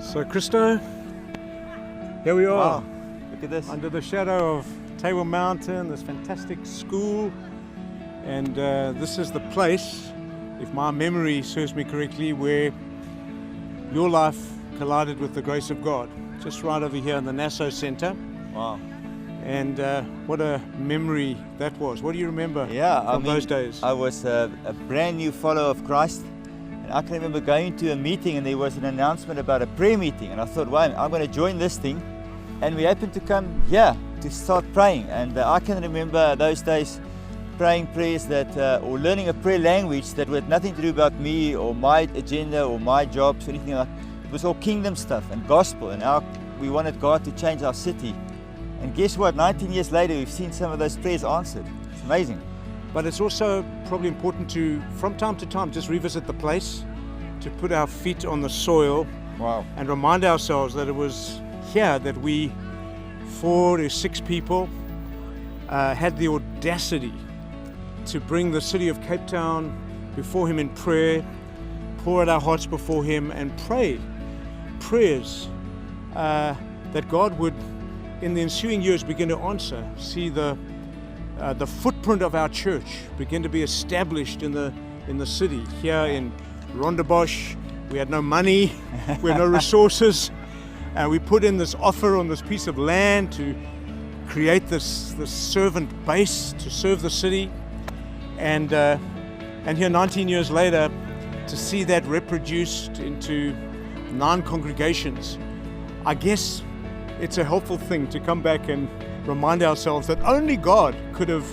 So Christo, here we are. Wow, look at this. Under the shadow of Table Mountain, this fantastic school. And this is the place, if my memory serves me correctly, where your life collided with the grace of God. Just right over here in the Nassau Center. Wow. And what a memory that was. What do you remember from those days? I was a brand new follower of Christ. And I can remember going to a meeting and there was an announcement about a prayer meeting. And I thought, wow, I'm going to join this thing. And we happened to come here to start praying. And I can remember those days praying prayers that, or learning a prayer language that had nothing to do about me or my agenda or my jobs or anything like that. It was all kingdom stuff and gospel and how we wanted God to change our city. And guess what? 19 years later, we've seen some of those prayers answered. It's amazing. But it's also probably important to, from time to time, just revisit the place, to put our feet on the soil. Wow. And remind ourselves that it was here that we, 4 to 6 people, had the audacity to bring the city of Cape Town before Him in prayer, pour out our hearts before Him and pray prayers that God would, in the ensuing years, begin to answer. See the footprint of our church begin to be established in the city. Here in Rondebosch, we had no money, we had no resources, and we put in this offer on this piece of land to create this servant base to serve the city. And here 19 years later, to see that reproduced into 9 congregations, I guess it's a helpful thing to come back and remind ourselves that only God could have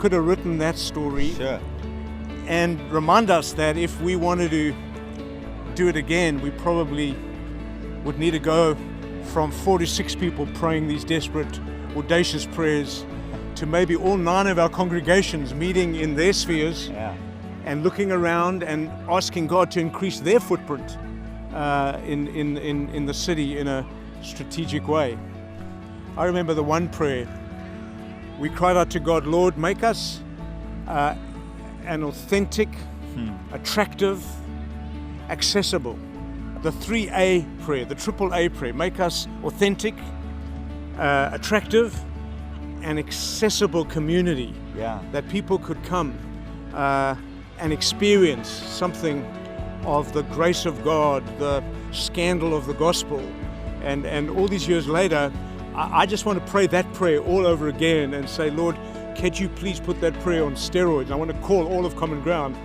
written that story. Sure. And remind us that if we wanted to do it again, we probably would need to go from 4 to 6 people praying these desperate, audacious prayers to maybe all 9 of our congregations meeting in their spheres and looking around and asking God to increase their footprint in the city in a strategic way. I remember the one prayer we cried out to God, Lord, make us an authentic, attractive, accessible. The 3A prayer, the triple A prayer, make us authentic, attractive, and accessible community that people could come and experience something of the grace of God, the scandal of the gospel. And all these years later, I just want to pray that prayer all over again and say, Lord, could you please put that prayer on steroids? I want to call all of Common Ground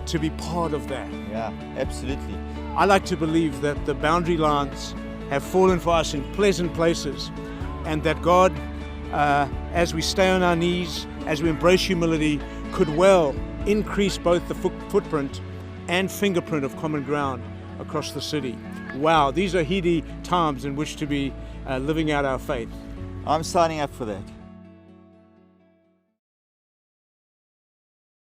to be part of that. Yeah, absolutely. I like to believe that the boundary lines have fallen for us in pleasant places, and that God, as we stay on our knees, as we embrace humility, could well increase both the footprint and fingerprint of Common Ground across the city. Wow, these are heady times in which to be living out our faith. I'm signing up for that.